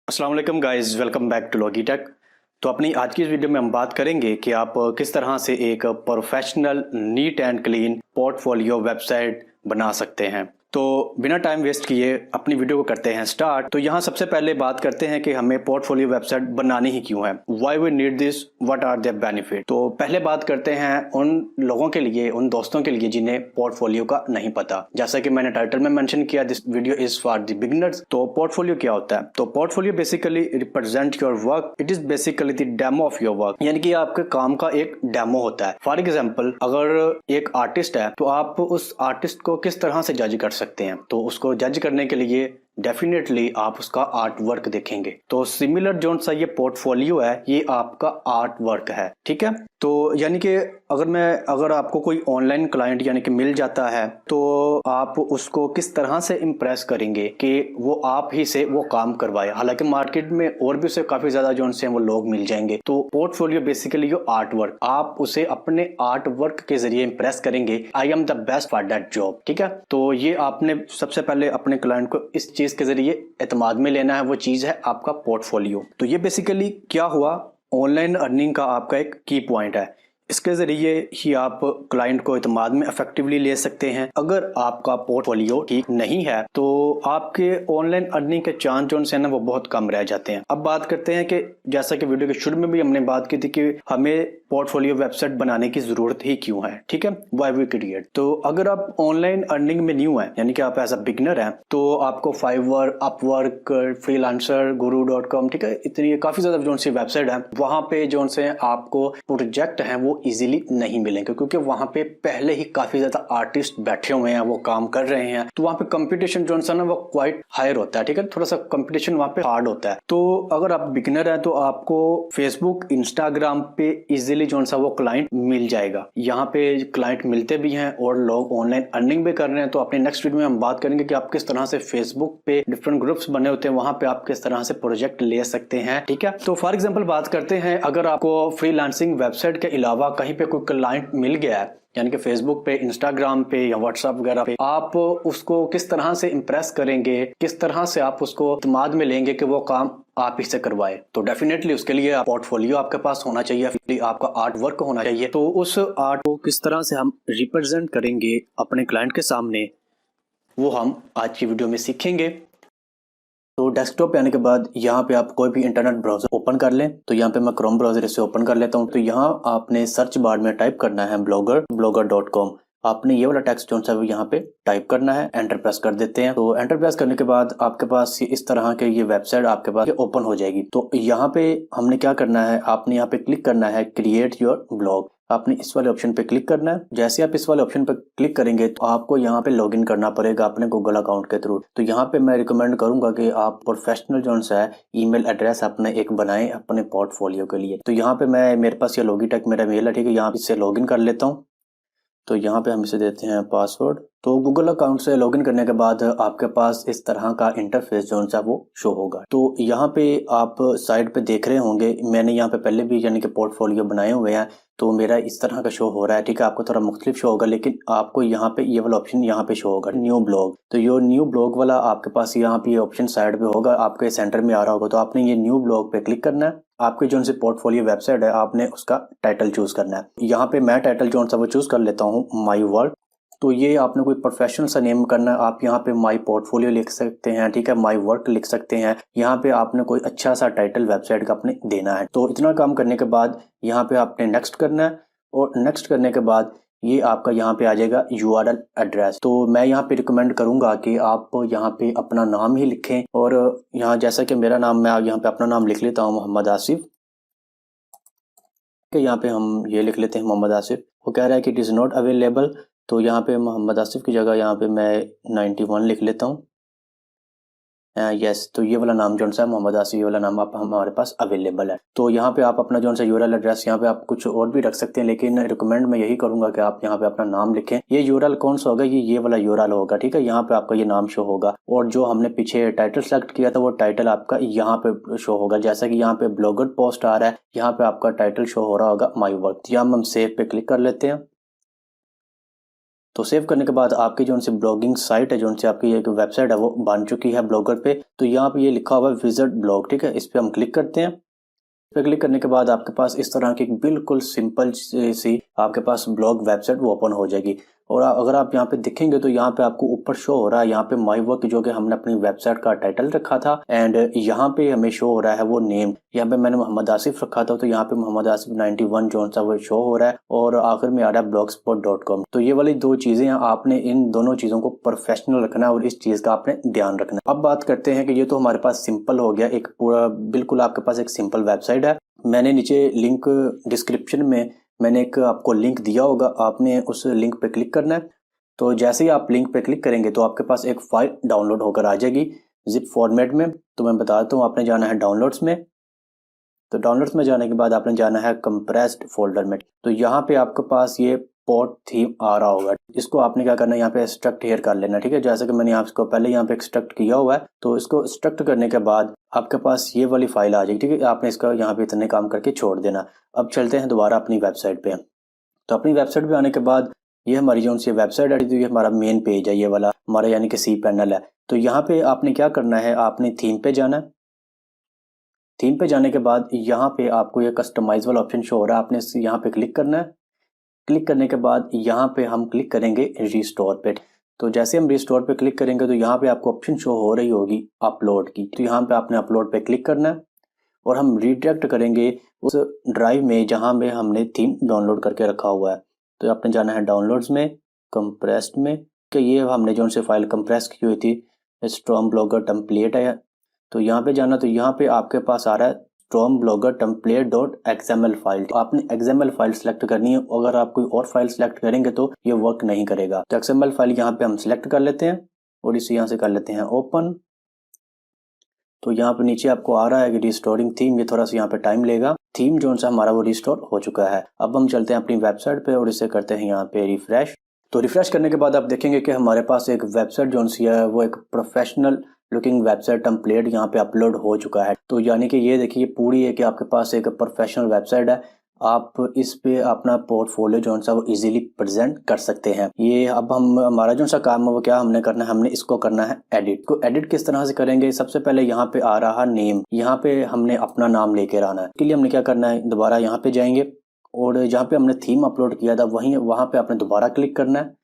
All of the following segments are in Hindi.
अस्सलाम वालेकुम गाइस, वेलकम बैक टू लॉगीटेक। तो अपनी आज की इस वीडियो में हम बात करेंगे कि आप किस तरह से एक professional neat and clean portfolio website बना सकते हैं। तो बिना टाइम वेस्ट किए अपनी वीडियो को करते हैं स्टार्ट। तो यहाँ सबसे पहले बात करते हैं कि हमें पोर्टफोलियो वेबसाइट बनानी ही क्यों है, why we need this, what are there benefit. तो पहले बात करते हैं उन लोगों के लिए, उन दोस्तों के लिए जिन्हें पोर्टफोलियो का नहीं पता। जैसा कि मैंने टाइटल में मेंशन किया, this video is for the beginners. तो पोर्टफोलियो क्या होता है? तो portfolio basically represent your work, it is basically the demo of your work, यानी कि आपके काम का एक डेमो होता है। फॉर एग्जाम्पल, अगर एक आर्टिस्ट है तो आप उस आर्टिस्ट को किस तरह से जज कर सकते हैं। तो उसको जज करने के लिए डेफिनेटली आप उसका आर्ट वर्क देखेंगे। तो सिमिलर जो सा ये पोर्टफोलियो है, ये आपका आर्ट वर्क है, ठीक है। तो यानी कि अगर आपको कोई ऑनलाइन क्लाइंट यानी कि मिल जाता है तो आप उसको किस तरह से इम्प्रेस करेंगे कि वो आप ही से वो काम करवाए। हालांकि मार्केट में और भी उसे काफी ज्यादा जो से वो लोग मिल जाएंगे। तो पोर्टफोलियो बेसिकली यो आर्ट वर्क, आप उसे अपने आर्ट वर्क के जरिए इम्प्रेस करेंगे, I am the best for that job, ठीक है। तो ये आपने सबसे पहले अपने क्लाइंट को इस चीज के जरिए एतमाद में लेना है, वो चीज है आपका पोर्टफोलियो। तो ये बेसिकली क्या हुआ, ऑनलाइन अर्निंग का आपका एक की पॉइंट है। इसके जरिए ही आप क्लाइंट को इत्मीनान में इफेक्टिवली ले सकते हैं। अगर आपका पोर्टफोलियो ठीक नहीं है तो आपके ऑनलाइन अर्निंग के चांस जो है ना वो बहुत कम रह जाते हैं। अब बात करते हैं कि जैसा कि वीडियो के शुरू में भी हमने बात की थी कि हमें पोर्टफोलियो वेबसाइट बनाने की जरूरत ही क्यों है, ठीक है, व्हाई वी क्रिएट। तो अगर आप ऑनलाइन अर्निंग में न्यू है, यानी कि आप एज अ बिगिनर है, तो आपको फाइवर, अपवर्क, फ्रीलांसर, guru.com, ठीक है, इतनी काफी ज्यादा जो सी वेबसाइट है, वहां पे जो से आपको प्रोजेक्ट है वो इजीली नहीं मिलेंगे, क्योंकि वहां पे पहले ही काफी ज्यादा आर्टिस्ट बैठे हुए हैं, वो काम कर रहे हैं। तो वहां पे कंपटीशन जो है ना वो क्वाइट हायर होता है, ठीक है, थोड़ा सा कंपटीशन वहां पे हार्ड होता है। तो अगर आप बिगिनर है तो आपको फेसबुक, इंस्टाग्राम पे इजीली जो सा वो क्लाइंट मिल जाएगा। यहाँ पे क्लाइंट मिलते भी हैं और लोग ऑनलाइन अर्निंग भी कर रहे हैं। तो अपने नेक्स्ट वीडियो में हम बात करेंगे कि आप किस तरह से फेसबुक पे डिफरेंट ग्रुप्स बने होते हैं, वहां पे आप किस तरह से प्रोजेक्ट ले सकते हैं, ठीक है। तो फॉर एग्जाम्पल बात करते हैं, अगर आपको फ्रीलांसिंग वेबसाइट के अलावा कहीं पे कोई क्लाइंट मिल गया है, यानी कि फेसबुक पे, इंस्टाग्राम पे या व्हाट्सएप वगैरह पे, आप उसको किस तरह से इंप्रेस करेंगे, किस तरह से आप उसको इत्मीनान में लेंगे कि वो काम आप ही से करवाए। तो डेफिनेटली उसके लिए पोर्टफोलियो आपके पास होना चाहिए, आपका आर्ट वर्क होना चाहिए। तो उस आर्ट को किस तरह से हम रिप्रेजेंट करेंगे अपने क्लाइंट के सामने, वो हम आज की वीडियो में सीखेंगे। तो डेस्कटॉप पे आने के बाद यहाँ पे आप कोई भी इंटरनेट ब्राउजर ओपन कर लें। तो यहाँ पे मैं क्रोम ब्राउजर इसे ओपन कर लेता हूँ। तो यहाँ आपने सर्च बार में टाइप करना है blogger.com। आपने ये वाला टेक्स्ट जो है यहाँ पे टाइप करना है, एंटर प्रेस कर देते हैं। तो एंटर प्रेस करने के बाद आपके पास इस तरह के ये वेबसाइट आपके पास ओपन हो जाएगी। तो यहाँ पे हमने क्या करना है, आपने यहाँ पे क्लिक करना है क्रिएट योर ब्लॉग। आपने इस वाले ऑप्शन पे क्लिक करना है। जैसे आप इस वाले ऑप्शन पे क्लिक करेंगे तो आपको यहाँ पे लॉगिन करना पड़ेगा अपने गूगल अकाउंट के थ्रू। तो यहाँ पे मैं रिकमेंड करूंगा कि आप प्रोफेशनल जो है ईमेल एड्रेस अपने एक बनाएं अपने पोर्टफोलियो के लिए। तो यहाँ पे मेरे पास ये लॉगीटेक मेरा मेल है, ठीक है, यहाँ पे इससे लॉगिन कर लेता हूँ। तो यहाँ पे हम इसे देते हैं पासवर्ड। तो गूगल अकाउंट से लॉगिन करने के बाद आपके पास इस तरह का इंटरफेस जो है वो शो होगा। तो यहाँ पे आप साइड पे देख रहे होंगे, मैंने यहाँ पे पहले भी यानी कि पोर्टफोलियो बनाए हुए हैं, तो मेरा इस तरह का शो हो रहा है, ठीक है। आपको थोड़ा मुख्तलिफ शो होगा, लेकिन आपको यहाँ पे ये वाला ऑप्शन यहाँ पे शो होगा, न्यू ब्लॉग। तो ये न्यू ब्लॉग वाला आपके पास यहाँ पे ये ऑप्शन साइड पे होगा, आपके सेंटर में आ रहा होगा। तो आपने ये न्यू ब्लॉग पे क्लिक करना है। आपकी जो सी पोर्टफोलियो वेबसाइट है, आपने उसका टाइटल चूज करना है। यहाँ पे मैं टाइटल जो सा वो चूज कर लेता हूँ माई वर्क। तो ये आपने कोई प्रोफेशनल सा नेम करना है। आप यहाँ पे माई पोर्टफोलियो लिख सकते हैं, ठीक है, माई वर्क लिख सकते हैं। यहाँ पे आपने कोई अच्छा सा टाइटल वेबसाइट का अपने देना है। तो इतना काम करने के बाद यहाँ पे आपने नेक्स्ट करना है, और नेक्स्ट करने के बाद ये आपका यहाँ पे आ जाएगा URL एड्रेस। तो मैं यहाँ पे रिकमेंड करूंगा कि आप यहाँ पे अपना नाम ही लिखें। और यहाँ जैसा कि मेरा नाम, मैं यहाँ पे अपना नाम लिख लेता हूँ, मोहम्मद आसिफ के। यहाँ पे हम ये लिख लेते हैं मोहम्मद आसिफ। वो कह रहा है कि इट इज़ नॉट अवेलेबल, तो यहाँ पे मोहम्मद आसिफ की जगह यहाँ पे मैं 91 लिख लेता हूँ। यस, तो ये वाला नाम जो है मोहम्मद आसिफ, ये वाला नाम आप हमारे पास अवेलेबल है। तो यहाँ पे आप अपना जो है URL एड्रेस यहाँ पे आप कुछ और भी रख सकते हैं, लेकिन रिकमेंड मैं यही करूंगा कि आप यहाँ पे अपना नाम लिखें। ये URL कौन सा होगा, ये वाला URL होगा, ठीक है। यहाँ पे आपका ये नाम शो होगा, और जो हमने पीछे टाइटल सेलेक्ट किया था वो टाइटल आपका यहाँ पे शो होगा। जैसा कि यहाँ पे ब्लॉगर पोस्ट आ रहा है, यहाँ पे आपका टाइटल शो हो रहा होगा माई वर्क। यहाँ हम सेव पे क्लिक कर लेते हैं। तो सेव करने के बाद आपकी जो सी ब्लॉगिंग साइट है, जो सी आपकी एक वेबसाइट है वो बन चुकी है ब्लॉगर पे। तो यहाँ पे ये लिखा हुआ है विजिट ब्लॉग, ठीक है, इस पर हम क्लिक करते हैं। इस पर क्लिक करने के बाद आपके पास इस तरह की बिल्कुल सिंपल सी आपके पास ब्लॉग वेबसाइट वो ओपन हो जाएगी। और अगर आप यहाँ पे देखेंगे तो यहाँ पे आपको ऊपर शो हो रहा है यहाँ पे माई वर्क, जो कि हमने अपनी वेबसाइट का टाइटल रखा था। एंड यहाँ पे हमें शो हो रहा है वो नेम, यहाँ पे मैंने मोहम्मद आसिफ रखा था, तो यहाँ पे मोहम्मद आसिफ 91 जो सा वो शो हो रहा है। और आखिर में आ रहा है blogspot.com। तो ये वाली दो चीजें हैं, आपने इन दोनों चीजों को प्रोफेशनल रखना है और इस चीज का आपने ध्यान रखना है। अब बात करते हैं कि ये तो हमारे पास सिंपल हो गया, एक पूरा बिल्कुल आपके पास एक सिंपल वेबसाइट है। मैंने नीचे लिंक डिस्क्रिप्शन में मैंने एक आपको लिंक दिया होगा, आपने उस लिंक पे क्लिक करना है। तो जैसे ही आप लिंक पे क्लिक करेंगे तो आपके पास एक फाइल डाउनलोड होकर आ जाएगी जिप फॉर्मेट में। तो मैं बता देता हूँ, आपने जाना है डाउनलोड्स में। तो डाउनलोड्स में जाने के बाद आपने जाना है कंप्रेस्ड फोल्डर में। तो यहाँ पे आपके पास ये पोर्ट थीम आ रहा होगा, इसको आपने क्या करना है यहाँ पे एक्सट्रैक्ट हेयर कर लेना, ठीक है। जैसे कि मैंने आपको पहले यहाँ पे एक्सट्रैक्ट किया हुआ है, तो इसको एक्सट्रैक्ट करने के बाद आपके पास ये वाली फाइल आ जाएगी, ठीक है। आपने इसका यहाँ पे इतने काम करके छोड़ देना। अब चलते हैं दोबारा अपनी वेबसाइट पे। तो अपनी वेबसाइट पे आने के बाद ये हमारी जो सी वेबसाइट है, तो ये हमारा मेन पेज है, ये वाला हमारा यानी कि सी पैनल है। तो यहाँ पे आपने क्या करना है, आपने थीम पे जाना है। थीम पे जाने के बाद यहाँ पे आपको ये कस्टमाइज वाला ऑप्शन शो हो रहा है, आपने यहाँ पे क्लिक करना है। क्लिक करने के बाद यहाँ पे हम क्लिक करेंगे रिस्टोर पे। तो जैसे हम रिस्टोर पे क्लिक करेंगे तो यहाँ पे आपको ऑप्शन शो हो रही होगी अपलोड की। तो यहाँ पे आपने अपलोड पे क्लिक करना है और हम रिडायरेक्ट करेंगे उस ड्राइव में जहाँ पे हमने थीम डाउनलोड करके रखा हुआ है। तो आपने जाना है डाउनलोड्स में, कंप्रेस्ड में, कि ये हमने जो से फाइल कंप्रेस की हुई थी स्टॉर्म ब्लॉगर टेम्पलेट है। तो यहाँ पे जाना, तो यहाँ पे आपके पास आ रहा है storm blogger template .xml file. तो आपने XML फाइल सेलेक्ट करनी है, अगर आप कोई और फाइल सेलेक्ट करेंगे तो ये वर्क नहीं करेगा। तो XML फाइल यहाँ पे हम सेलेक्ट कर लेते हैं और इसे यहाँ से कर लेते हैं ओपन। तो यहाँ पे नीचे आपको आ रहा है कि रिस्टोरिंग थीम, ये थोड़ा सा यहाँ पे टाइम लेगा। थीम जो सा हमारा वो रिस्टोर हो चुका है। अब हम चलते हैं अपनी वेबसाइट पे और इसे करते हैं यहाँ पे रिफ्रेश। तो रिफ्रेश करने के बाद आप देखेंगे कि हमारे पास एक वेबसाइट जो सी है वो एक प्रोफेशनल लुकिंग वेबसाइट टेम्पलेट यहाँ पे अपलोड हो चुका है। तो यानी कि ये देखिए पूरी है कि आपके पास एक प्रोफेशनल वेबसाइट है, आप इस पे अपना पोर्टफोलियो जो सा वो इजीली प्रेजेंट कर सकते हैं। ये अब हम हमारा जो सा काम है वो क्या हमने करना है, हमने इसको करना है एडिट। को एडिट किस तरह से करेंगे, सबसे पहले यहाँ पे आ रहा नेम, यहाँ पे हमने अपना नाम लेकर आना है। इसके लिए हमने क्या करना है, दोबारा यहाँ पे जाएंगे और जहाँ पे हमने थीम अपलोड किया था वहाँ पे आपने दोबारा क्लिक करना है।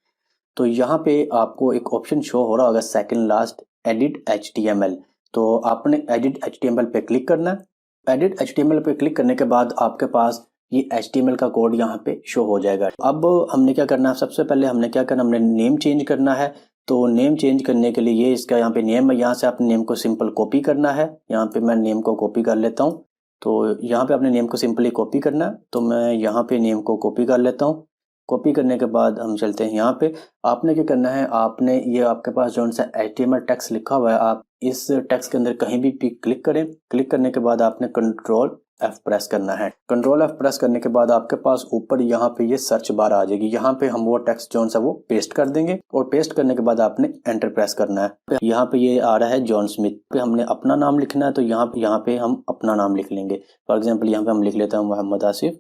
तो यहाँ पे आपको एक ऑप्शन शो हो रहा होगा सेकंड लास्ट, एडिट HTML। तो आपने एडिट HTML पे क्लिक करना है। एडिट HTML पे क्लिक करने के बाद आपके पास ये HTML का कोड यहाँ पे शो हो जाएगा। अब हमने क्या करना है, सबसे पहले हमने क्या करना, हमने नेम चेंज करना है। तो नेम चेंज करने के लिए ये इसका यहाँ पे नेम है, यहाँ से आपने नेम को सिंपल कॉपी करना है। यहाँ पे मैं नेम को कॉपी कर लेता हूँ। तो यहाँ पे आपने नेम को सिंपली कॉपी करना है, तो मैं यहाँ पे नेम को कॉपी कर लेता हूँ। कॉपी करने के बाद हम चलते हैं यहाँ पे। आपने क्या करना है, आपने ये आपके पास जो सा HTML टेक्स्ट लिखा हुआ है, आप इस टेक्स्ट के अंदर कहीं भी क्लिक करें। क्लिक करने के बाद आपने कंट्रोल F प्रेस करना है। कंट्रोल F प्रेस करने के बाद आपके पास ऊपर यहाँ पे ये सर्च बार आ जाएगी, यहाँ पे हम वो टेक्स्ट जो सा वो पेस्ट कर देंगे और पेस्ट करने के बाद आपने एंटर प्रेस करना है। यहाँ पे ये आ रहा है जॉन स्मिथ, पे हमने अपना नाम लिखना है, तो यहाँ पे हम अपना नाम लिख लेंगे। फॉर एग्जाम्पल यहाँ पे हम लिख लेते हैं मोहम्मद आसिफ।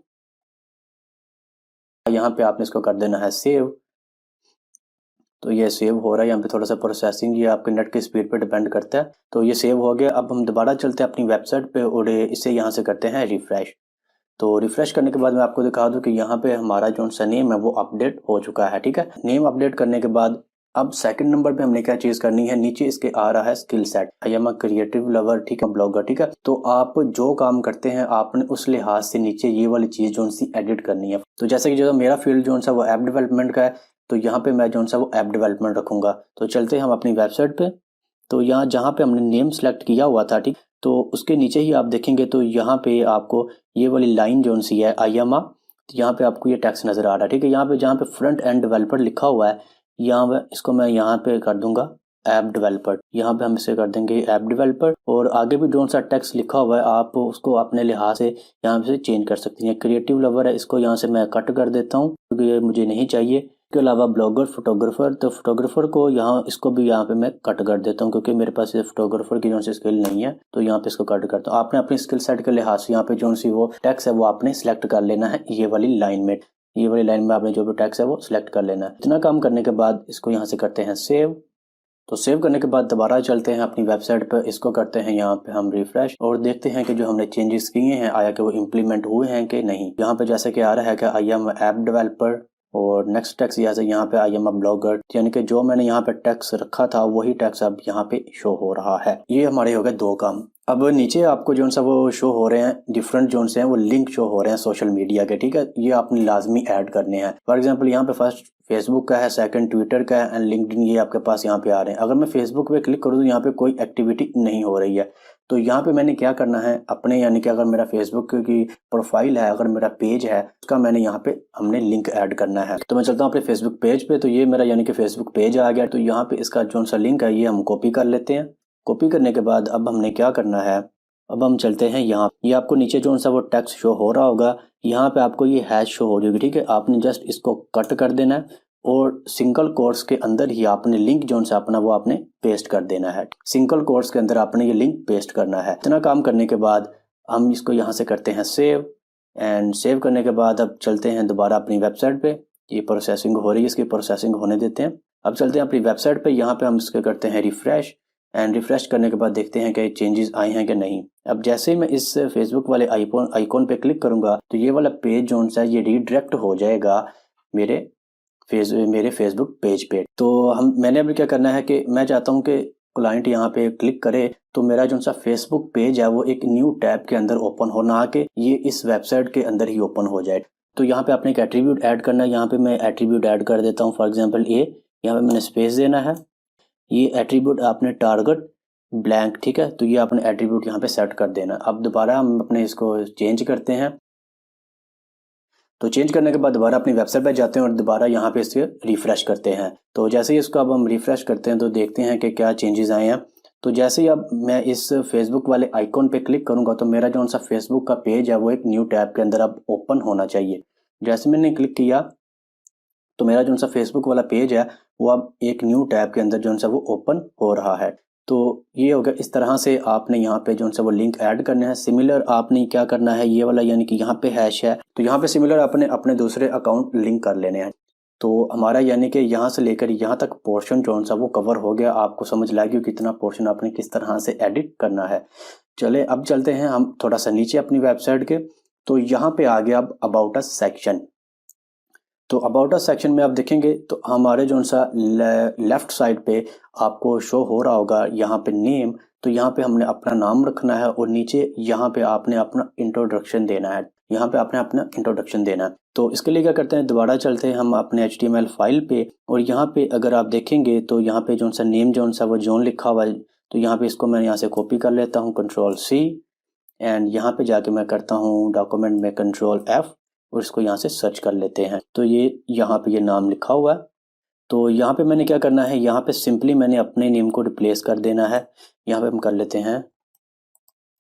यहाँ पे आपने इसको कर देना है सेव। तो ये सेव हो रहा है, यहाँ पे थोड़ा सा प्रोसेसिंग ये आपके नेट की स्पीड पे डिपेंड करता है। तो ये सेव हो गया। अब हम दोबारा चलते हैं अपनी वेबसाइट पे और इसे यहाँ से करते हैं रिफ्रेश। तो रिफ्रेश करने के बाद मैं आपको दिखा दूं कि यहाँ पे हमारा जो सा नेम है वो अपडेट हो चुका है, ठीक है। नेम अपडेट करने के बाद अब सेकंड नंबर पे हमने क्या चीज करनी है, नीचे इसके आ रहा है skill set, I am a creative lover, ठीक है, ब्लॉगर, ठीक है। तो आप जो काम करते हैं आपने उस लिहाज से नीचे ये वाली चीज जो सी एडिट करनी है। तो जैसे कि जो मेरा फील्ड जो सा वो ऐप डेवलपमेंट का है, तो यहाँ पे मैं जो सा वो ऐप डेवलपमेंट रखूंगा। तो चलते हैं हम अपनी वेबसाइट पे। तो यहाँ जहाँ पे हमने नेम सेलेक्ट किया हुआ था, ठीक, तो उसके नीचे ही आप देखेंगे तो यहाँ पे आपको ये वाली लाइन जो सी है आई एम आ, यहाँ पे आपको ये टेक्स्ट नजर आ रहा है, ठीक है। यहाँ पे जहाँ पे फ्रंट एंड डेवलपर लिखा हुआ है, यहाँ पे इसको मैं यहाँ पे कर दूंगा ऐप डेवलपर। यहाँ पे हम इसे कर देंगे ऐप डेवलपर और आगे भी जो सा टेक्स्ट लिखा हुआ है आप उसको अपने लिहाज से यहाँ से चेंज कर सकते हैं। क्रिएटिव लवर है, इसको यहाँ से मैं कट कर देता हूँ क्योंकि ये मुझे नहीं चाहिए। इसके अलावा ब्लॉगर, फोटोग्राफर, तो फोटोग्राफर को यहाँ इसको भी यहाँ पे मैं कट कर देता हूँ क्योंकि मेरे पास ये फोटोग्राफर की जो सी स्किल नहीं है, तो यहाँ पे इसको कट करता हूँ। आपने अपनी स्किल सेट के लिहाज से यहाँ पे जो सी वो टेक्स्ट है वो आपने सिलेक्ट कर लेना है ये वाली लाइन में। ये वाली लाइन में आपने जो भी टेक्स्ट है वो सिलेक्ट कर लेना है। इतना काम करने के बाद इसको यहाँ से करते हैं सेव। तो सेव करने के बाद दोबारा चलते हैं अपनी वेबसाइट पर, इसको करते हैं यहाँ पे हम रिफ्रेश और देखते हैं कि जो हमने चेंजेस किए हैं आया कि वो इम्प्लीमेंट हुए हैं कि नहीं। यहाँ पे जैसे कि आ रहा है कि आई एम ऐप डेवलपर और नेक्स्ट टेक्स्ट यहाँ पे आई एम अ ब्लॉगर, यानी कि जो मैंने यहाँ पे टेक्स्ट रखा था वही टेक्स्ट अब यहाँ पे शो हो रहा है। ये हमारे हो गए 2 काम। अब नीचे आपको जो सा वो शो हो रहे हैं डिफरेंट जो से हैं वो लिंक शो हो रहे हैं सोशल मीडिया के, ठीक है। ये आपने लाजमी ऐड करने हैं। फॉर एग्जांपल यहाँ पे फर्स्ट फेसबुक का है, सेकंड ट्विटर का है एंड लिंक्डइन, ये आपके पास यहाँ पे आ रहे हैं। अगर मैं फेसबुक पे क्लिक करूँ तो यहाँ पे कोई एक्टिविटी नहीं हो रही है। तो यहाँ पे मैंने क्या करना है अपने, यानी कि अगर मेरा फेसबुक की प्रोफाइल है, अगर मेरा पेज है, उसका मैंने यहाँ पे हमने लिंक ऐड करना है। तो मैं चलता हूँ अपने फेसबुक पेज पे। तो ये मेरा यानी कि फेसबुक पेज आ गया। तो यहाँ पे इसका जो सा लिंक है ये हम कॉपी कर लेते हैं। कॉपी करने के बाद अब हमने क्या करना है, अब हम चलते हैं यहाँ। ये आपको नीचे जो सा वो टेक्स्ट शो हो रहा होगा, यहाँ पे आपको ये हैश शो हो जाएगी, ठीक है। आपने जस्ट इसको कट कर देना है और सिंगल कोर्स के अंदर ही आपने लिंक जो सा अपना वो आपने पेस्ट कर देना है। सिंगल कोर्स के अंदर आपने ये लिंक पेस्ट करना है। इतना काम करने के बाद हम इसको यहाँ से करते हैं सेव एंड सेव करने के बाद अब चलते हैं दोबारा अपनी वेबसाइट पे। ये प्रोसेसिंग हो रही है, इसकी प्रोसेसिंग होने देते हैं। अब चलते हैं अपनी वेबसाइट पे, यहाँ पे हम इसको करते हैं रिफ्रेश एंड रिफ्रेश करने के बाद देखते हैं कि चेंजेस आए हैं कि नहीं। अब जैसे ही मैं इस फेसबुक वाले आइकॉन पे क्लिक करूंगा तो ये वाला पेज जो है ये रीडायरेक्ट हो जाएगा मेरे फेसबुक पेज पे। तो मैंने अभी क्या करना है कि मैं चाहता हूँ कि क्लाइंट यहाँ पे क्लिक करे तो मेरा जो सा फेसबुक पेज है वो एक न्यू टैब के अंदर ओपन हो, ना कि ये इस वेबसाइट के अंदर ही ओपन हो जाए। तो यहाँ पे आपने एक एट्रीब्यूट ऐड करना है। यहाँ पे मैं एट्रीब्यूट ऐड कर देता हूँ, फॉर एग्जाम्पल यहाँ पे मैंने स्पेस देना है। ये एट्रीब्यूट आपने टारगेट ब्लैंक, ठीक है। तो ये आपने एट्रीब्यूट यहाँ पे सेट कर देना। अब दोबारा हम अपने इसको चेंज करते हैं। तो चेंज करने के बाद दोबारा अपनी वेबसाइट पर जाते हैं और दोबारा यहाँ पे इसके रिफ्रेश करते हैं। तो जैसे ही इसको अब हम रिफ्रेश करते हैं तो देखते हैं कि क्या चेंजेस आए हैं। तो जैसे ही अब मैं इस फेसबुक वाले आइकॉन पे क्लिक करूंगा तो मेरा जो सा फेसबुक का पेज है वो एक न्यू टैब के अंदर अब ओपन होना चाहिए। जैसे मैंने क्लिक किया तो मेरा जो सा फेसबुक वाला पेज है वो अब एक न्यू टैब के अंदर जो सा वो ओपन हो रहा है। तो ये हो गया। इस तरह से आपने यहाँ पे जो सा वो लिंक ऐड करना है। सिमिलर आपने क्या करना है, ये वाला यानी कि यहाँ पे हैश है तो यहाँ पे सिमिलर आपने अपने दूसरे अकाउंट लिंक कर लेने हैं। तो हमारा यानी कि यहाँ से लेकर यहाँ तक पोर्शन जो सा वो कवर हो गया। आपको समझ लगी कितना पोर्शन आपने किस तरह से एडिट करना है। चले अब चलते हैं हम थोड़ा सा नीचे अपनी वेबसाइट के। तो यहाँ पे आ गया अब अबाउट अस सेक्शन। तो अबाउट अस सेक्शन में आप देखेंगे तो हमारे जो सा लेफ्ट साइड पे आपको शो हो रहा होगा यहाँ पे नेम। तो यहाँ पे हमने अपना नाम रखना है और नीचे यहाँ पे आपने अपना इंट्रोडक्शन देना है। यहाँ पे आपने अपना इंट्रोडक्शन देना है। तो इसके लिए क्या करते हैं, दोबारा चलते हैं हम अपने HTML फाइल पे और यहाँ पे अगर आप देखेंगे तो यहाँ पे जो सा नेम जो सा वो जॉन लिखा हुआ है। तो यहाँ पे इसको मैं यहाँ से कॉपी कर लेता हूँ Ctrl+C एंड यहाँ पे जाके मैं करता हूँ डॉक्यूमेंट में Ctrl+F और इसको यहाँ से सर्च कर लेते हैं। तो ये यहाँ पे ये नाम लिखा हुआ है। तो यहाँ पे मैंने क्या करना है, यहाँ पे सिंपली मैंने अपने नेम को रिप्लेस कर देना है। यहाँ पे हम कर लेते हैं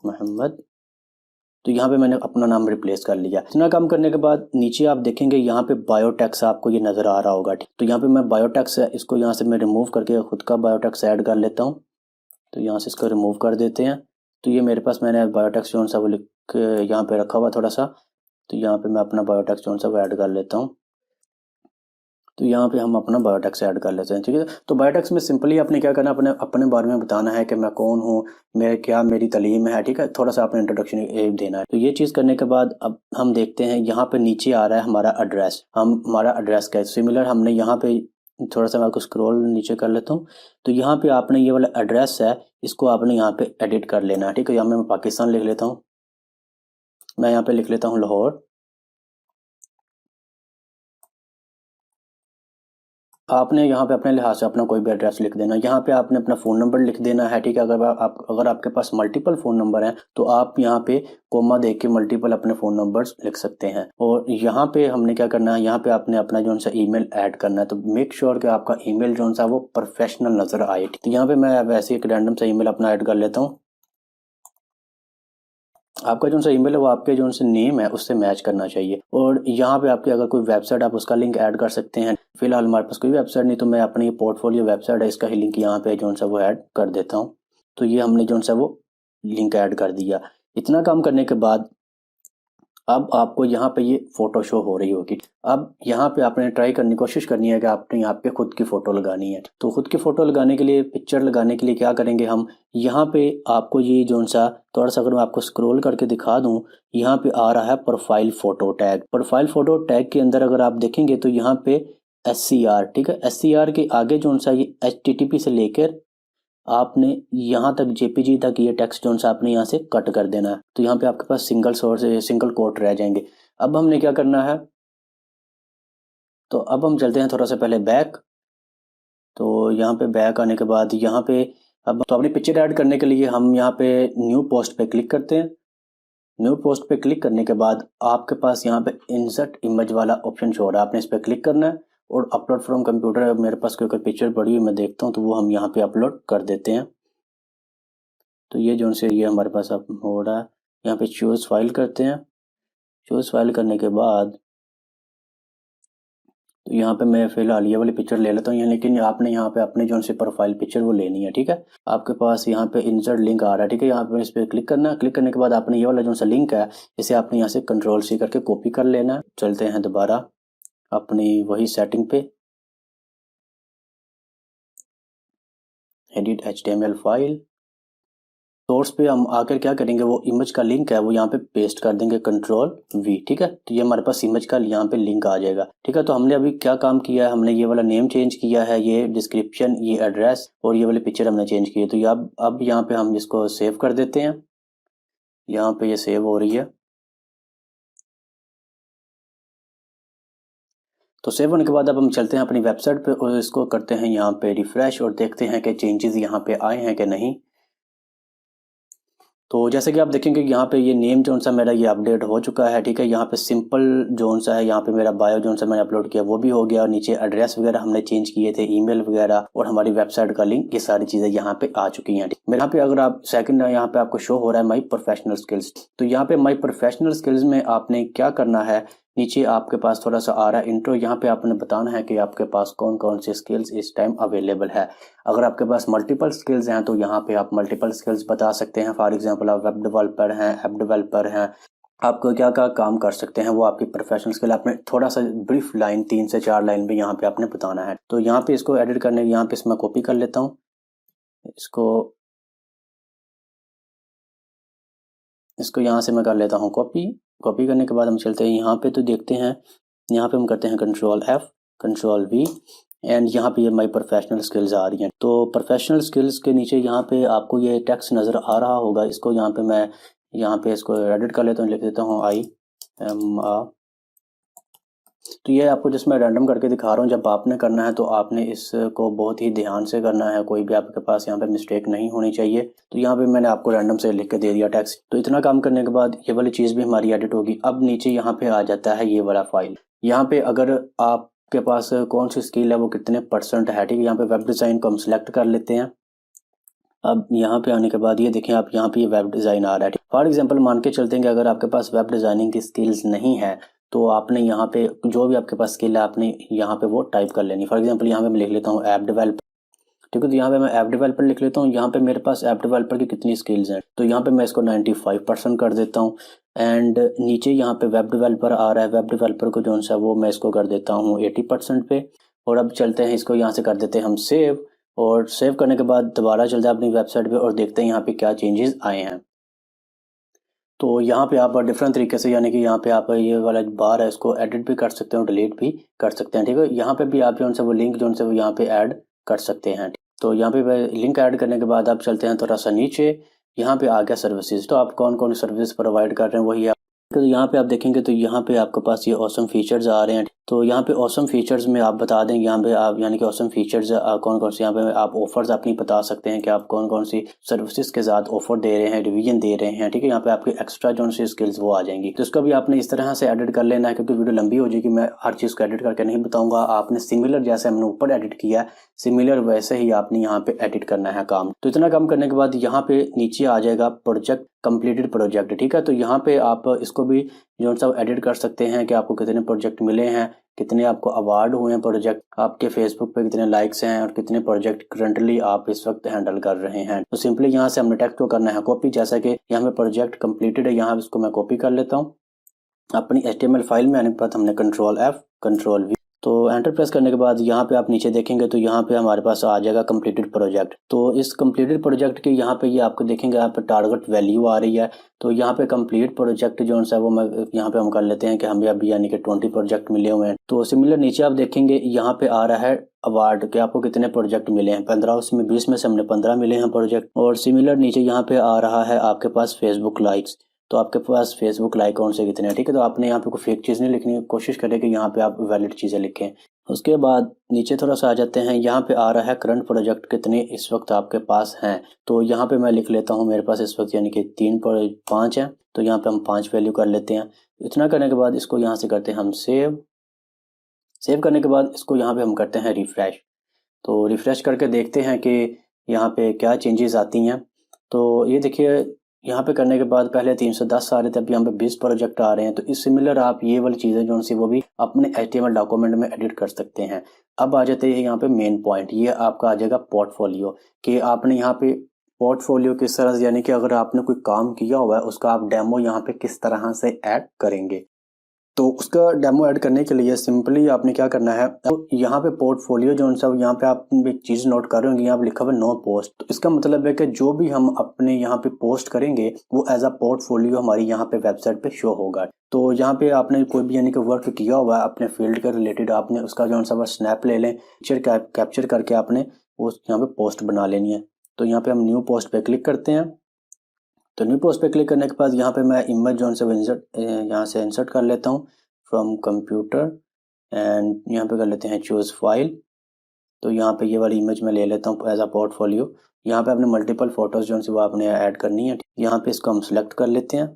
मोहम्मद। तो यहाँ पे मैंने अपना नाम रिप्लेस कर लिया। इतना काम करने के बाद नीचे आप देखेंगे यहाँ पे बायोटेक्स आपको ये नज़र आ रहा होगा। तो यहाँ पे मैं बायोटेक्स इसको यहाँ से मैं रिमूव करके खुद का बायोटेक्स ऐड कर लेता हूँ। तो यहाँ से इसको रिमूव कर देते हैं। तो ये मेरे पास मैंने बायोटेक्स जो सा वो लिख यहाँ पे रखा हुआ थोड़ा सा। तो यहाँ पे मैं अपना बायोटेक्स जो सा वो ऐड कर लेता हूँ। तो यहाँ पे हम अपना बायोटेक्स ऐड कर लेते हैं, ठीक है। तो बायोटेक्स में सिंपली आपने क्या करना, अपने अपने बारे में बताना है कि मैं कौन हूँ, मेरी तालीम है, ठीक है। थोड़ा सा आपने इंट्रोडक्शन देना है। तो ये चीज़ करने के बाद अब हम देखते हैं यहाँ पे नीचे आ रहा है हमारा एड्रेस। हमारा एड्रेस का सिमिलर हमने यहाँ पे थोड़ा सा मैं आपको स्क्रॉल नीचे कर लेता हूँ। तो यहाँ पे आपने ये वाला एड्रेस है इसको आपने यहाँ पे एडिट कर लेना है, ठीक है। यहाँ मैं पाकिस्तान लिख लेता हूँ। मैं यहाँ पे लिख लेता हूँ लाहौर। आपने यहाँ पे अपने लिहाज से अपना कोई भी एड्रेस लिख देना। यहाँ पे आपने अपना फ़ोन नंबर लिख देना है, ठीक है। अगर आपके पास मल्टीपल फ़ोन नंबर हैं तो आप यहाँ पे कोमा देख के मल्टीपल अपने फ़ोन नंबर्स लिख सकते हैं। और यहाँ पे हमने क्या करना है, यहाँ पे आपने अपना जो सा ईमेल ऐड करना है। तो मेक श्योर कि आपका ईमेल जो सा वो प्रोफेशनल नज़र आए। तो यहाँ पे मैं वैसे एक रैंडम सा ईमेल अपना ऐड कर लेता हूँ। आपका जो सा ईमेल है वो आपके जो सा नेम है उससे मैच करना चाहिए। और यहाँ पे आपकी अगर कोई वेबसाइट आप उसका लिंक ऐड कर सकते हैं। फिलहाल हमारे पास कोई वेबसाइट नहीं तो मैं अपनी पोर्टफोलियो वेबसाइट है इसका ही लिंक यहाँ पे जो सा वो ऐड कर देता हूँ। तो ये हमने जो सा वो लिंक ऐड कर दिया। इतना काम करने के बाद अब आपको यहाँ पे ये फ़ोटो शो हो रही होगी। अब यहाँ पे आपने ट्राई करने की कोशिश करनी है कि आपने यहाँ पे खुद की फ़ोटो लगानी है। तो खुद की फ़ोटो लगाने के लिए, पिक्चर लगाने के लिए क्या करेंगे हम, यहाँ पे आपको ये जोन सा थोड़ा सा अगर मैं आपको स्क्रॉल करके दिखा दूँ, यहाँ पे आ रहा है profile photo tag. Profile photo tag के अंदर अगर आप देखेंगे तो यहाँ पे SCR, ठीक है, SCR के आगे जोन सा ये HTTP से लेकर आपने यहाँ तक JPG तक ये टेक्स्ट जोन सा आपने यहाँ से कट कर देना है। तो यहाँ पे आपके पास सिंगल सोर्स, सिंगल कोट रह जाएंगे। अब हमने क्या करना है, तो अब हम चलते हैं थोड़ा सा पहले बैक। तो यहाँ पे बैक आने के बाद यहाँ पे अब तो अपनी पिक्चर ऐड करने के लिए हम यहाँ पे न्यू पोस्ट पे क्लिक करते हैं। न्यू पोस्ट पे क्लिक करने के बाद आपके पास यहाँ पे इंसर्ट इमेज वाला ऑप्शन शो हो रहा है, आपने इस पर क्लिक करना है और अपलोड फ्रॉम कंप्यूटर, मेरे पास कोई पिक्चर पड़ी हुई मैं देखता हूँ तो वो हम यहाँ पे अपलोड कर देते हैं। तो ये जो से ये हमारे पास अब हो रहा है, यहाँ पे चूज़ फाइल करते हैं। चूज़ फाइल करने के बाद तो यहाँ पे मैं फ़िलहाल ये वाली पिक्चर ले लेता हूँ, लेकिन आपने यहाँ पे अपनी जो सी प्रोफाइल पिक्चर वो लेनी है, ठीक है। आपके पास यहाँ पे इंसर्ट लिंक आ रहा है, ठीक है, यहाँ पे इस पर क्लिक करना है। क्लिक करने के बाद आपने ये वाला जो सा लिंक है इसे आपने यहाँ से Ctrl+C करके कॉपी कर लेना है। चलते हैं दोबारा अपनी वही सेटिंग पे, एडिट HTML फाइल। सोर्स पे हम आकर क्या करेंगे, वो इमेज का लिंक है वो यहाँ पे पेस्ट कर देंगे Ctrl+V, ठीक है। तो ये हमारे पास इमेज का यहाँ पे लिंक आ जाएगा, ठीक है। तो हमने अभी क्या काम किया है, हमने ये वाला नेम चेंज किया है, ये डिस्क्रिप्शन, ये एड्रेस और ये वाली पिक्चर हमने चेंज की है। तो अब यहाँ पे हम इसको सेव कर देते हैं। यहाँ पे ये सेव हो रही है। तो सेव होने के बाद अब हम चलते हैं अपनी वेबसाइट पे और इसको करते हैं यहाँ पे रिफ्रेश और देखते हैं कि चेंजेस यहाँ पे आए हैं कि नहीं। तो जैसे कि आप देखेंगे यहाँ पे ये नेम जोन सा मेरा ये अपडेट हो चुका है, ठीक है। यहाँ पे सिंपल जोन सा है, यहाँ पे मेरा बायो जोन सा मैंने अपलोड किया वो भी हो गया और नीचे एड्रेस वगैरह हमने चेंज किए थे, ईमेल वगैरह और हमारी वेबसाइट का लिंक, ये सारी चीज़ें यहाँ पे आ चुकी हैं। मेरे यहाँ पे अगर आप सेकंड यहाँ पे आपको शो हो रहा है माई प्रोफेशनल स्किल्स, तो यहाँ पे माई प्रोफेशनल स्किल्स में आपने क्या करना है, नीचे आपके पास थोड़ा सा आ रहा है इंट्रो, यहाँ पे आपने बताना है कि आपके पास कौन कौन सी स्किल्स इस टाइम अवेलेबल है। अगर आपके पास मल्टीपल स्किल्स हैं तो यहाँ पे आप मल्टीपल स्किल्स बता सकते हैं। फॉर एग्जांपल आप वेब डेवलपर हैं, ऐप डेवलपर हैं, आपको क्या क्या काम कर सकते हैं वो आपकी प्रोफेशनल स्किल आपने थोड़ा सा ब्रीफ लाइन 3 से 4 लाइन में यहाँ पे आपने बताना है। तो यहाँ पे इसको एडिट करने, यहाँ पे इसमें कॉपी कर लेता हूँ, इसको यहाँ से मैं कर लेता हूँ कॉपी। कॉपी करने के बाद हम चलते हैं यहाँ पे, तो देखते हैं यहाँ पे हम करते हैं Ctrl+F Ctrl+V एंड यहाँ पे ये माई प्रोफेशनल स्किल्स आ रही हैं। तो प्रोफेशनल स्किल्स के नीचे यहाँ पे आपको ये टेक्स्ट नज़र आ रहा होगा, इसको यहाँ पे मैं यहाँ पे इसको एडिट कर लेता हूँ, लिख देता हूँ IMA। तो ये आपको जिसमें रैंडम करके दिखा रहा हूँ, जब आपने करना है तो आपने इसको बहुत ही ध्यान से करना है, कोई भी आपके पास यहाँ पे मिस्टेक नहीं होनी चाहिए। तो यहाँ पे मैंने आपको रैंडम से लिख के दे दिया टेक्स्ट। तो इतना काम करने के बाद ये वाली चीज़ भी हमारी एडिट होगी। अब नीचे यहाँ पे आ जाता है ये वाला फाइल, यहाँ पे अगर आपके पास कौन सी स्किल है वो कितने % है, ठीक है। यहाँ पे वेब डिज़ाइन को हम सिलेक्ट कर लेते हैं। अब यहाँ पे आने के बाद ये देखें आप, यहाँ पे ये वेब डिज़ाइन आ रहा है। फॉर एग्जांपल मान के चलते हैं कि अगर आपके पास वेब डिज़ाइनिंग की स्किल्स नहीं है तो आपने यहाँ पे जो भी आपके पास स्किल है आपने यहाँ पे वो टाइप कर लेनी। फॉर एग्जांपल यहाँ पे मैं लिख लेता हूँ ऐप डेवलपर, ठीक है। तो यहाँ पे मैं ऐप डेवलपर लिख लेता हूँ। यहाँ पे मेरे पास ऐप डेवलपर की कितनी स्किल्स हैं, तो यहाँ पे मैं इसको 95% कर देता हूँ। एंड नीचे यहाँ पे वेब डेवलपर आ रहा है, वेब डेवलपर को जो सा वो मैं इसको कर देता हूँ 80% पे। और अब चलते हैं इसको यहाँ से कर देते हैं हम सेव, और सेव करने के बाद दोबारा चलते हैं अपनी वेबसाइट पे और देखते हैं यहाँ पे क्या चेंजेस आए हैं। तो यहाँ पे आप डिफरेंट तरीके से, यानी कि यहाँ पे आप ये वाला बार है इसको एडिट भी कर सकते हो, डिलीट भी कर सकते हैं, ठीक है। यहाँ पे भी आप जो से वो लिंक जो से वो यहाँ पे ऐड कर सकते हैं। तो यहाँ पे लिंक ऐड करने के बाद आप चलते हैं थोड़ा सा नीचे, यहाँ पे आ गया सर्विसेज। तो आप कौन कौन सर्विस प्रोवाइड कर रहे हैं वही तो यहाँ पे आप देखेंगे तो यहाँ पे आपके पास ये ऑसम फीचर्स आ रहे हैं। तो यहाँ पे ऑसम फीचर्स में आप बता दें, यहाँ पे आप यानी कि ऑसम फीचर्स कौन कौन से, यहाँ पे आप ऑफर्स अपनी बता सकते हैं कि आप कौन कौन सी सर्विसेज के साथ ऑफर दे रहे हैं, डिवीजन दे रहे हैं, ठीक है। यहाँ पे आपकी एक्स्ट्रा जो सी स्किल्स वो आ जाएंगी। तो इसको भी आपने इस तरह से एडिट कर लेना है, क्योंकि वीडियो लंबी हो जाएगी, मैं हर चीज़ को एडिट करके नहीं बताऊंगा। आपने सिमिलर जैसे हमने ऊपर एडिट किया सिमिलर वैसे ही आपने यहाँ पे एडिट करना है काम। तो इतना काम करने के बाद यहाँ पे नीचे आ जाएगा प्रोजेक्ट कंप्लीटेड प्रोजेक्ट, ठीक है। तो यहाँ पे आप इसको भी जो सा एडिट कर सकते हैं कि आपको कितने प्रोजेक्ट मिले हैं, कितने आपको अवार्ड हुए हैं, प्रोजेक्ट आपके फेसबुक पे कितने लाइक्स हैं और कितने प्रोजेक्ट करंटली आप इस वक्त हैंडल कर रहे हैं। तो सिंपली यहाँ से हमने टेक्स्ट को करना है कॉपी, जैसा कि यहाँ पे प्रोजेक्ट कंप्लीटेड है, यहाँ इसको मैं कॉपी कर लेता हूँ अपनी HTML फाइल में आने के बाद हमने Ctrl+F Ctrl+V, तो एंटर प्रेस करने के बाद यहाँ पे आप नीचे देखेंगे तो यहाँ पे हमारे पास आ जाएगा कंप्लीटेड प्रोजेक्ट। तो इस कंप्लीटेड प्रोजेक्ट के यहाँ पे ये आपको देखेंगे यहाँ पे टारगेट वैल्यू आ रही है। तो यहाँ पे कंप्लीट प्रोजेक्ट जो है वो मैं यहाँ पे हम कर लेते हैं कि हमें अभी यानी कि 20 प्रोजेक्ट मिले हुए हैं। तो सिमिलर नीचे आप देखेंगे यहाँ पे आ रहा है अवार्ड कि आपको कितने प्रोजेक्ट मिले हैं, 15 उसमें 20 में से हमने 15 मिले हैं प्रोजेक्ट। और सिमिलर नीचे यहाँ पे आ रहा है आपके पास फेसबुक लाइक्स, तो आपके पास फेसबुक लाइक कौन से कितने हैं, ठीक है। तो आपने यहाँ पे कोई फेक चीज़ नहीं लिखनी, कोशिश करें कि यहाँ पे आप वैलिड चीज़ें लिखें। उसके बाद नीचे थोड़ा सा आ जाते हैं, यहाँ पे आ रहा है करंट प्रोजेक्ट कितने इस वक्त आपके पास हैं। तो यहाँ पे मैं लिख लेता हूँ मेरे पास इस वक्त यानी कि 5 हैं, तो यहाँ पे हम 5 वैल्यू कर लेते हैं। इतना करने के बाद इसको यहाँ से करते हैं हम सेव करने के बाद इसको यहाँ पे हम करते हैं रिफ्रेश। तो रिफ्रेश करके देखते हैं कि यहाँ पे क्या चेंजेस आती हैं। तो ये देखिए यहाँ पे करने के बाद पहले 310 आ रहे थे, अभी यहाँ पे 20 प्रोजेक्ट आ रहे हैं। तो इस सिमिलर आप ये वाली चीज़ें जो सी वो भी अपने HTML डॉक्यूमेंट में एडिट कर सकते हैं। अब आ जाते हैं यहाँ पे मेन पॉइंट, ये आपका आ जाएगा पोर्टफोलियो, कि आपने यहाँ पे पोर्टफोलियो किस तरह से, यानी कि अगर आपने कोई काम किया हुआ है उसका आप डेमो यहाँ पे किस तरह से ऐड करेंगे। तो उसका डेमो ऐड करने के लिए सिंपली आपने क्या करना है, तो यहाँ पे पोर्टफोलियो जो है यहाँ पे आप एक चीज़ नोट कर रहे होंगे, यहाँ पे लिखा हुआ नो पोस्ट। तो इसका मतलब है कि जो भी हम अपने यहाँ पे पोस्ट करेंगे वो एज अ पोर्टफोलियो हमारी यहाँ पे वेबसाइट पे शो होगा। तो यहाँ पे आपने कोई भी यानी कि वर्क किया हुआ है अपने फील्ड के रिलेटेड, आपने उसका जो है स्नैप ले लें, कैप्चर करके आपने वो यहाँ पे पोस्ट बना लेनी है। तो यहाँ पे हम न्यू पोस्ट पे क्लिक करते हैं। तो न्यू पोस्ट पे क्लिक करने के बाद यहाँ पे मैं इमेज जो है यहाँ से इंसर्ट कर लेता हूँ फ्रॉम कंप्यूटर, एंड यहाँ पे कर लेते हैं चूज़ फाइल। तो यहाँ पे ये वाली इमेज मैं ले लेता हूँ एज अ पोर्टफोलियो। यहाँ पे आपने मल्टीपल फोटोज़ जो है वो आपने ऐड करनी है। यहाँ पे इसको हम सिलेक्ट कर लेते हैं।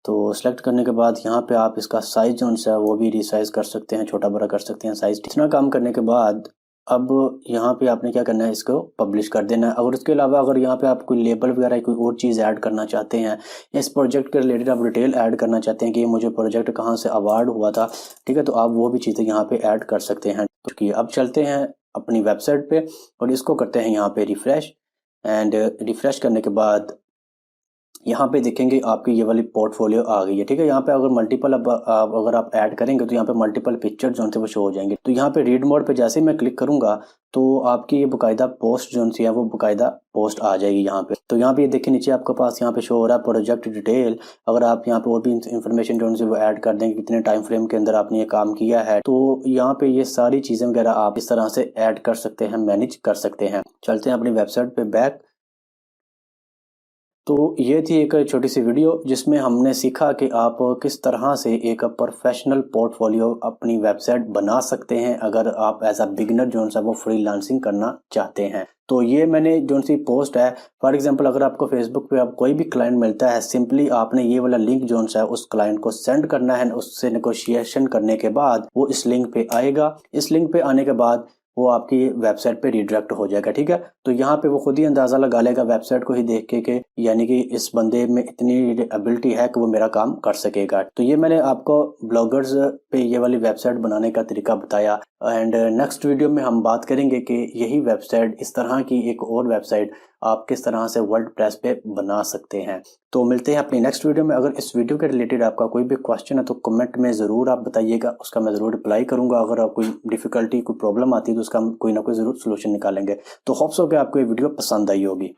तो सिलेक्ट करने के बाद यहाँ पे आप इसका साइज जो है वो भी रिसाइज कर सकते हैं, छोटा बड़ा कर सकते हैं साइज। इतना काम करने के बाद अब यहाँ पे आपने क्या करना है, इसको पब्लिश कर देना है। और उसके अलावा अगर यहाँ पे आप कोई लेबल वगैरह कोई और चीज़ ऐड करना चाहते हैं, इस प्रोजेक्ट के रिलेटेड आप डिटेल ऐड करना चाहते हैं कि ये मुझे प्रोजेक्ट कहाँ से अवार्ड हुआ था, ठीक है, तो आप वो भी चीज़ें यहाँ पे ऐड कर सकते हैं। तो अब चलते हैं अपनी वेबसाइट पे और इसको करते हैं यहाँ पे रिफ्रेश। एंड रिफ्रेश करने के बाद यहाँ पे देखेंगे आपकी ये वाली पोर्टफोलियो आ गई है, ठीक है। यहाँ पे अगर मल्टीपल अगर आप ऐड करेंगे तो यहाँ पे मल्टीपल पिक्चर जो है वो शो हो जाएंगे। तो यहाँ पे रीड मोड पे जैसे मैं क्लिक करूंगा तो आपकी ये बाकायदा पोस्ट जो है वो बाकायदा पोस्ट आ जाएगी यहाँ पे। तो यहाँ पे ये देखिए नीचे आपके पास यहाँ पे शो हो रहा है प्रोजेक्ट डिटेल। अगर आप यहाँ पे और भी इंफॉर्मेशन जो है वो ऐड कर देंगे, कितने टाइम फ्रेम के अंदर आपने ये काम किया है, तो यहाँ पे ये सारी चीज़ें वगैरह आप इस तरह से ऐड कर सकते हैं, मैनेज कर सकते हैं। चलते हैं अपनी वेबसाइट पे बैक। तो ये थी एक छोटी सी वीडियो जिसमें हमने सीखा कि आप किस तरह से एक प्रोफेशनल पोर्टफोलियो अपनी वेबसाइट बना सकते हैं अगर आप एज अ बिगिनर जो है वो फ्रीलांसिंग करना चाहते हैं। तो ये मैंने जो सी पोस्ट है, फॉर एग्जांपल अगर आपको फेसबुक पे आप कोई भी क्लाइंट मिलता है, सिंपली आपने ये वाला लिंक जो है उस क्लाइंट को सेंड करना है। उससे नेगोशिएशन करने के बाद वो इस लिंक पे आएगा। इस लिंक पे आने के बाद वो आपकी वेबसाइट पे रिडायरेक्ट हो जाएगा, ठीक है। तो यहाँ पे वो खुद ही अंदाज़ा लगा लेगा वेबसाइट को ही देख के यानी कि इस बंदे में इतनी एबिलिटी है कि वो मेरा काम कर सकेगा। तो ये मैंने आपको ब्लॉगर्स पे ये वाली वेबसाइट बनाने का तरीका बताया। एंड नेक्स्ट वीडियो में हम बात करेंगे कि यही वेबसाइट, इस तरह की एक और वेबसाइट आप किस तरह से वर्डप्रेस पे बना सकते हैं। तो मिलते हैं अपनी नेक्स्ट वीडियो में। अगर इस वीडियो के रिलेटेड आपका कोई भी क्वेश्चन है तो कमेंट में ज़रूर आप बताइएगा, उसका मैं ज़रूर रिप्लाई करूंगा। अगर आप कोई डिफ़िकल्टी कोई प्रॉब्लम आती है तो उसका हम कोई ना कोई ज़रूर सोल्यूशन निकालेंगे। तो होप्स हो कि आपको ये वीडियो पसंद आई होगी।